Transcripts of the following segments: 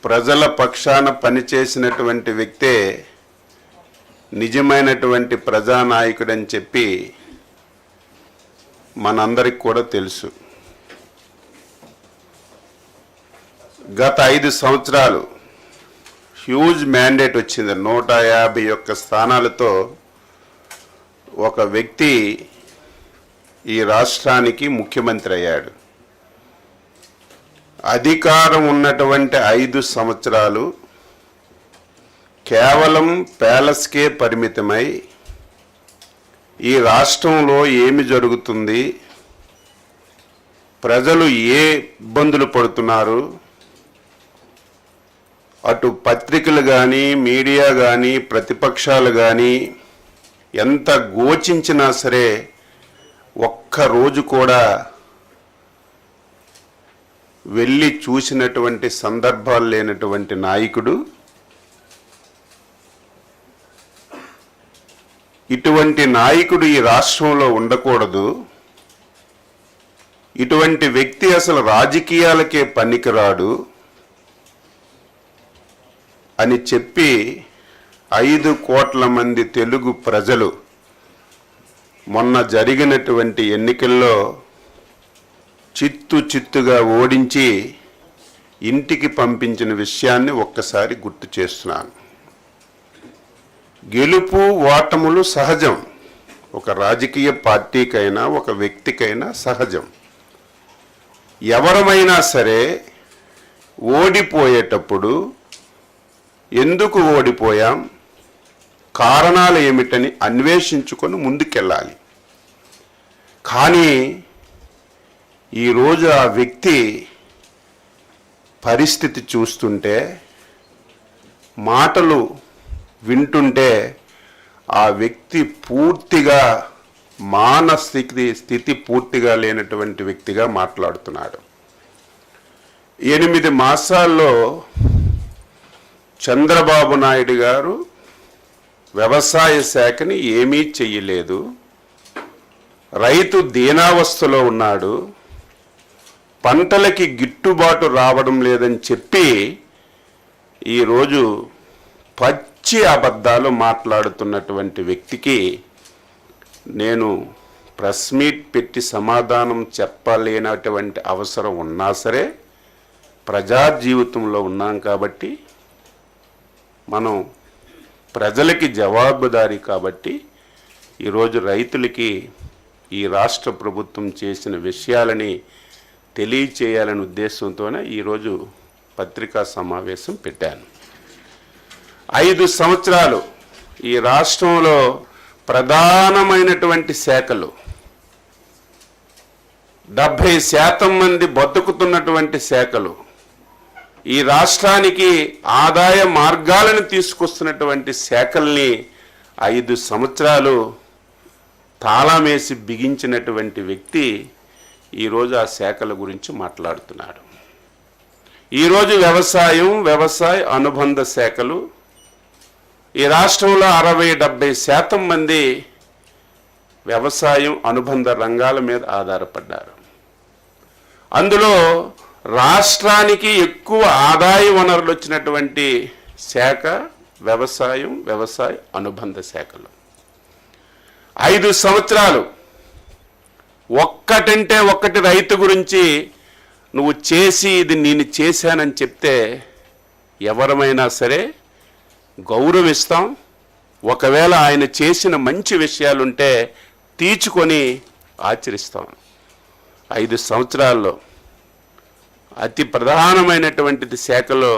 ప్రజల పక్షాన పనిచేసినటువంటి వ్యక్తే నిజమైనటువంటి ప్రజానాయకుడని చెప్పి మనందరికి కూడా తెలుసు. గత 5 సంవత్సరాలు హ్యూజ్ మ్యాండేట్ వచ్చింది. 151 స్థానాలతో ఒక వ్యక్తి ఈ రాష్ట్రానికి ముఖ్యమంత్రి అయ్యాడు. అధికారం ఉన్నటువంటి 5 సంవత్సరాలు కేవలం ప్యాలెస్కే పరిమితమై ఈ రాష్ట్రంలో ఏమి జరుగుతుంది, ప్రజలు ఏ ఇబ్బందులు పడుతున్నారు, అటు పత్రికలు కానీ మీడియా కానీ ప్రతిపక్షాలు కానీ ఎంత గోచించినా సరే ఒక్కరోజు కూడా వెళ్ళి చూసినటువంటి సందర్భాలు లేనటువంటి నాయకుడు. ఇటువంటి నాయకుడు ఈ రాష్ట్రంలో ఉండకూడదు, ఇటువంటి వ్యక్తి అసలు రాజకీయాలకే పనికిరాడు అని చెప్పి 5 కోట్ల మంది తెలుగు ప్రజలు మొన్న జరిగినటువంటి ఎన్నికల్లో చిత్తుగా ఓడించి ఇంటికి పంపించిన విషయాన్ని ఒక్కసారి గుర్తు చేస్తున్నాను. గెలుపు ఓటములు సహజం, ఒక రాజకీయ పార్టీకైనా ఒక వ్యక్తికైనా సహజం. ఎవరమైనా సరే ఓడిపోయేటప్పుడు ఎందుకు ఓడిపోయాం, కారణాలు ఏమిటని అన్వేషించుకొని ముందుకెళ్ళాలి. కానీ ఈరోజు ఆ వ్యక్తి పరిస్థితి చూస్తుంటే, మాటలు వింటుంటే ఆ వ్యక్తి పూర్తిగా స్థితి పూర్తిగా లేనటువంటి వ్యక్తిగా మాట్లాడుతున్నాడు. 8 మాసాల్లో చంద్రబాబు నాయుడు గారు వ్యవసాయ శాఖని ఏమీ చెయ్యలేదు, రైతు దీనావస్థలో ఉన్నాడు, పంటలకి గిట్టుబాటు రావడం లేదని చెప్పి ఈరోజు పచ్చి అబద్ధాలు మాట్లాడుతున్నటువంటి వ్యక్తికి నేను ప్రెస్ మీట్ పెట్టి సమాధానం చెప్పలేనటువంటి అవసరం ఉన్నా సరే, ప్రజా జీవితంలో ఉన్నాం కాబట్టి, మనం ప్రజలకి జవాబుదారీ కాబట్టి ఈరోజు రైతులకి ఈ రాష్ట్ర ప్రభుత్వం చేసిన విషయాలని తెలియచేయాలనే ఉద్దేశంతోనే ఈరోజు పత్రికా సమావేశం పెట్టాను. 5 సంవత్సరాలు ఈ రాష్ట్రంలో ప్రధానమైనటువంటి శాఖలు 70% మంది బతుకుతున్నటువంటి శాఖలు, ఈ రాష్ట్రానికి ఆదాయ మార్గాలను తీసుకొస్తున్నటువంటి శాఖల్ని 5 సంవత్సరాలు తాళమేసి బిగించినటువంటి వ్యక్తి ఈరోజు ఆ శాఖల గురించి మాట్లాడుతున్నాడు. ఈరోజు వ్యవసాయ అనుబంధ శాఖలు ఈ రాష్ట్రంలో 60-70% మంది వ్యవసాయం అనుబంధ రంగాల మీద ఆధారపడ్డారు. అందులో రాష్ట్రానికి ఎక్కువ ఆదాయ వనరులు వచ్చినటువంటి శాఖ వ్యవసాయ అనుబంధ శాఖలు. 5 సంవత్సరాలు ఒక్కటంటే ఒక్కటి రైతు గురించి నువ్వు చేసి ఇది నేను చేశానని చెప్తే ఎవరమైనా సరే గౌరవిస్తాం. ఒకవేళ ఆయన చేసిన మంచి విషయాలుంటే తీర్చుకొని ఆచరిస్తాం. 5 సంవత్సరాల్లో అతి ప్రధానమైనటువంటిది శాఖలో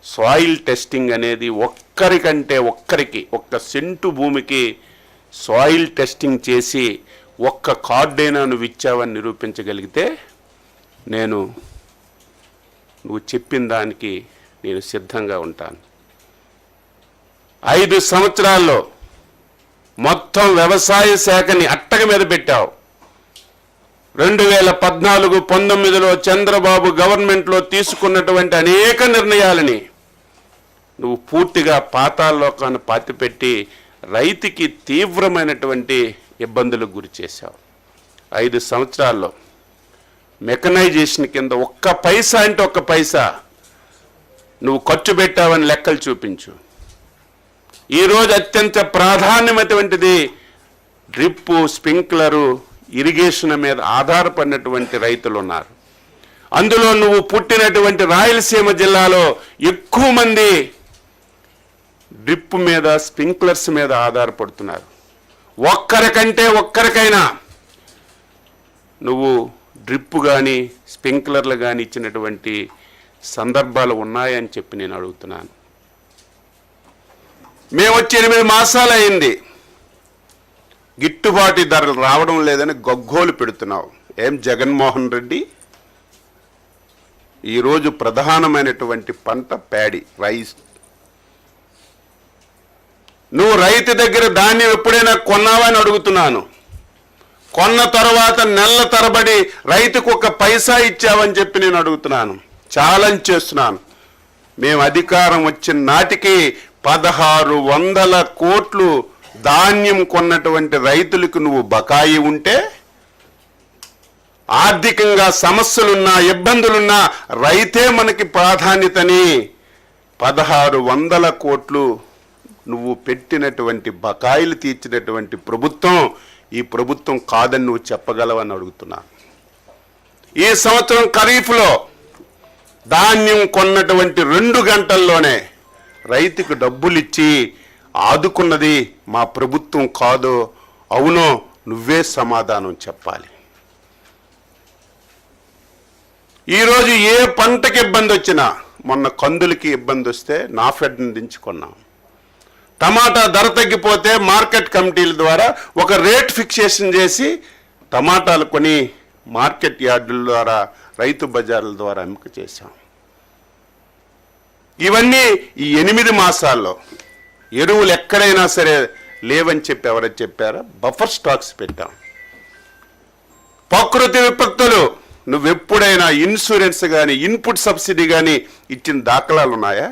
సాయిల్ టెస్టింగ్ అనేది ఒక్కరికి 1 సెంటు భూమికి సాయిల్ టెస్టింగ్ చేసి 1 కార్డైనా నువ్వు ఇచ్చావని నిరూపించగలిగితే నువ్వు చెప్పిన దానికి నేను సిద్ధంగా ఉంటాను. 5 సంవత్సరాల్లో మొత్తం వ్యవసాయ శాఖని అట్టక మీద పెట్టావు. 2014-19లో చంద్రబాబు గవర్నమెంట్లో తీసుకున్నటువంటి అనేక నిర్ణయాలని నువ్వు పూర్తిగా పాతాళలోకాన్ని పాతిపెట్టి రైతుకి తీవ్రమైనటువంటి ఇబ్బందులకు గురి చేశావు. 5 సంవత్సరాల్లో మెకనైజేషన్ కింద 1 పైసా అంటే 1 పైసా నువ్వు ఖర్చు పెట్టావని లెక్కలు చూపించు. ఈరోజు అత్యంత ప్రాధాన్యమైనటువంటిది డ్రిప్పు, స్ప్రింక్లరు, ఇరిగేషన్ మీద ఆధారపడినటువంటి రైతులు ఉన్నారు. అందులో నువ్వు పుట్టినటువంటి రాయలసీమ జిల్లాలో ఎక్కువ మంది డ్రిప్ మీద, స్ప్రింక్లర్స్ మీద ఆధారపడుతున్నారు. ఒక్కరికైనా నువ్వు డ్రిప్ కానీ స్ప్రింక్లర్లు కానీ ఇచ్చినటువంటి సందర్భాలు ఉన్నాయని చెప్పి నేను అడుగుతున్నాను. మేము వచ్చి 8 మాసాలు అయింది, గిట్టుబాటు ధరలు రావడం లేదని గగ్గోలు పెడుతున్నావు. ఏం జగన్మోహన్ రెడ్డి, ఈరోజు ప్రధానమైనటువంటి పంట ప్యాడీ, రైస్. నువ్వు రైతు దగ్గర ధాన్యం ఎప్పుడైనా కొన్నావని అడుగుతున్నాను. కొన్న తర్వాత నెలల తరబడి రైతుకు 1 పైసా ఇచ్చావని చెప్పి నేను అడుగుతున్నాను, ఛాలెంజ్ చేస్తున్నాను. మేము అధికారం వచ్చిన నాటికి 1600 కోట్లు ధాన్యం కొన్నటువంటి రైతులకు నువ్వు బకాయి ఉంటే, ఆర్థికంగా సమస్యలున్నా ఇబ్బందులున్నా రైతే మనకి ప్రాధాన్యతని 1600 కోట్లు నువ్వు పెట్టినటువంటి బకాయిలు తీర్చినటువంటి ప్రభుత్వం ఈ ప్రభుత్వం కాదని నువ్వు చెప్పగలవని అడుగుతున్నా. ఈ సంవత్సరం ఖరీఫ్లో ధాన్యం కొన్నటువంటి 2 గంటల్లోనే రైతుకు డబ్బులు ఇచ్చి ఆదుకున్నది మా ప్రభుత్వం కాదో అవునో నువ్వే సమాధానం చెప్పాలి. ఈరోజు ఏ పంటకి ఇబ్బంది వచ్చినా, మొన్న కందులకి ఇబ్బంది వస్తే నాఫెడ్ని దించుకున్నాం. టమాటా ధర తగ్గిపోతే మార్కెట్ కమిటీల ద్వారా ఒక రేట్ ఫిక్సేషన్ చేసి టమాటాలు కొని మార్కెట్ యార్డుల ద్వారా, రైతు బజార్ల ద్వారా అమ్మక చేశాం. ఇవన్నీ ఈ 8 మాసాల్లో ఎరువులు ఎక్కడైనా సరే లేవని చెప్పి ఎవరైనా చెప్పారా? బఫర్ స్టాక్స్ పెట్టాం. ప్రకృతి విపత్తులు నువ్వెప్పుడైనా ఇన్సూరెన్స్ కానీ ఇన్పుట్ సబ్సిడీ కానీ ఇచ్చిన దాఖలాలు ఉన్నాయా?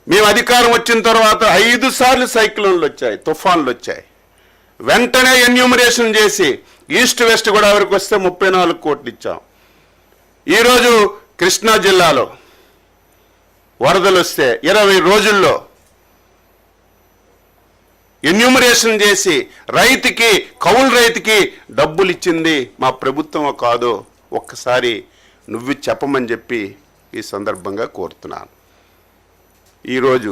మేము అధికారం వచ్చిన తర్వాత 5 సార్లు సైక్లోన్లు వచ్చాయి, తుఫాన్లు వచ్చాయి. వెంటనే ఎన్యూమరేషన్ చేసి ఈస్ట్ వెస్ట్ గోదావరికి వస్తే 34 కోట్లు ఇచ్చాం. ఈరోజు కృష్ణా జిల్లాలో వరదలు వస్తే 20 రోజుల్లో ఎన్యూమరేషన్ చేసి రైతుకి, కౌలు రైతుకి డబ్బులు ఇచ్చింది మా ప్రభుత్వం కాదో ఒక్కసారి నువ్వు చెప్పమని చెప్పి ఈ సందర్భంగా కోరుతున్నాను. ఈరోజు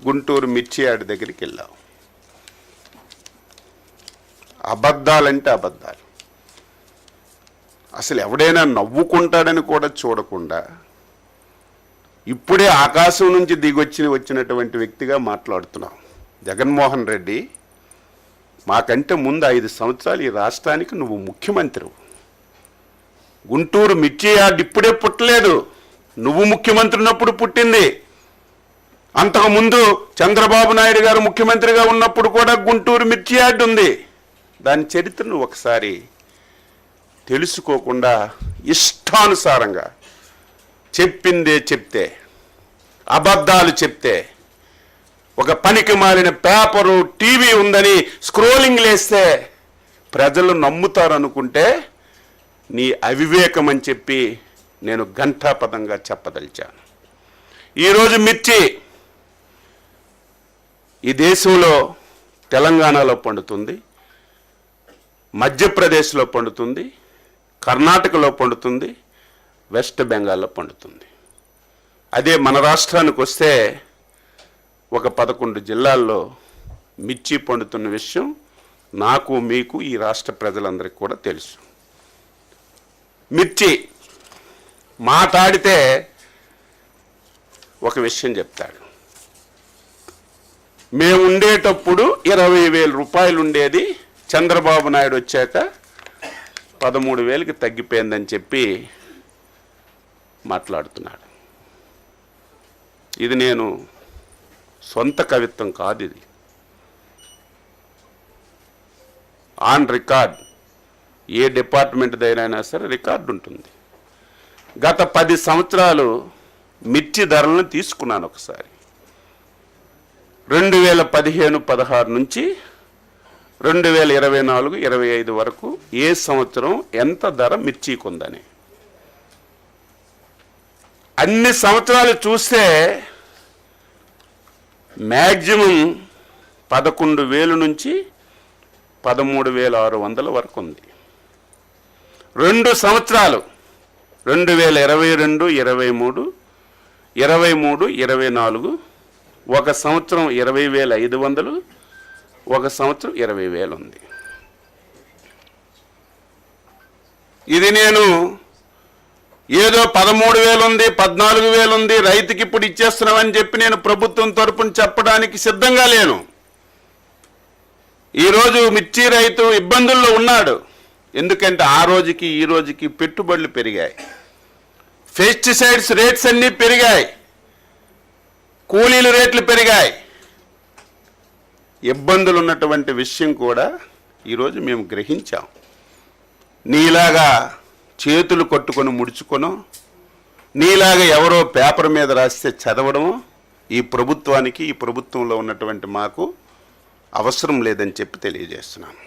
గుంటూరు మిర్చి యార్డ్ దగ్గరికి వెళ్ళావు. అబద్ధాలంటే అబద్ధాలు. అసలు ఎవడైనా నవ్వుకుంటాడని కూడా చూడకుండా ఇప్పుడే ఆకాశం నుంచి వచ్చినటువంటి వ్యక్తిగా మాట్లాడుతున్నావు. జగన్మోహన్ రెడ్డి, మాకంటే ముందు 5 సంవత్సరాలు ఈ రాష్ట్రానికి నువ్వు ముఖ్యమంత్రి. గుంటూరు మిర్చి యార్డ్ ఇప్పుడే పుట్టలేదు, నువ్వు ముఖ్యమంత్రి ఉన్నప్పుడు పుట్టింది. అంతకుముందు చంద్రబాబు నాయుడు గారు ముఖ్యమంత్రిగా ఉన్నప్పుడు కూడా గుంటూరు మిర్చి యార్డ్ ఉంది. దాని చరిత్రను ఒకసారి తెలుసుకోకుండా ఇష్టానుసారంగా చెప్పిందే చెప్తే, అబద్ధాలు చెప్తే, ఒక పనికి మాలిన పేపరు, టీవీ ఉందని స్క్రోలింగ్ లేస్తే ప్రజలు నమ్ముతారు అనుకుంటే నీ అవివేకం అని చెప్పి నేను ఘంటాపదంగా చెప్పదలిచాను. ఈరోజు మిర్చి ఈ దేశంలో తెలంగాణలో పండుతుంది, మధ్యప్రదేశ్లో పండుతుంది, కర్ణాటకలో పండుతుంది, వెస్ట్ బెంగాల్లో పండుతుంది. అదే మన రాష్ట్రానికి వస్తే ఒక 11 జిల్లాల్లో మిర్చి పండుతున్న విషయం నాకు, మీకు, ఈ రాష్ట్ర ప్రజలందరికీ కూడా తెలుసు. మిర్చి మాట్లాడితే ఒక విషయం చెప్తాడు. మేము ఉండేటప్పుడు 20,000 రూపాయలు ఉండేది, చంద్రబాబు నాయుడు వచ్చాక 13,000కి తగ్గిపోయిందని చెప్పి మాట్లాడుతున్నాడు. ఇది నేను సొంత కవిత్వం కాదు, ఇది ఆన్ రికార్డ్. ఏ డిపార్ట్మెంట్ దగ్గరైనా సరే రికార్డు ఉంటుంది. గత 10 సంవత్సరాలు మిర్చి ధరలను తీసుకున్నాను ఒకసారి. 2015-16 నుంచి 2024-25 వరకు ఏ సంవత్సరం ఎంత ధర మిర్చికి ఉందని అన్ని సంవత్సరాలు చూస్తే మ్యాక్సిమం 11,000 నుంచి 13,600 వరకు ఉంది. 2 సంవత్సరాలు 2022, 23, 23, 24 ఒక సంవత్సరం 20,500, ఒక సంవత్సరం 20,000 ఉంది. ఇది నేను ఏదో 13,000 ఉంది, 14,000 ఉంది, రైతుకి ఇప్పుడు ఇచ్చేస్తున్నామని చెప్పి నేను ప్రభుత్వం తరపున చెప్పడానికి సిద్ధంగా లేను. ఈరోజు మిర్చి రైతు ఇబ్బందుల్లో ఉన్నాడు. ఎందుకంటే ఆ రోజుకి ఈ రోజుకి పెట్టుబడులు పెరిగాయి, పెస్టిసైడ్స్ రేట్స్ అన్నీ పెరిగాయి, కూలీల రేట్లు పెరిగాయి. ఇబ్బందులు ఉన్నటువంటి విషయం కూడా ఈరోజు మేము గ్రహించాం. నీలాగా చేతులు కట్టుకొని ముడుచుకొనో, నీలాగా ఎవరో పేపర్ మీద రాస్తే చదవడమో ఈ ప్రభుత్వానికి, ఈ ప్రభుత్వంలో ఉన్నటువంటి మాకు అవసరం లేదని చెప్పి తెలియజేస్తున్నాను.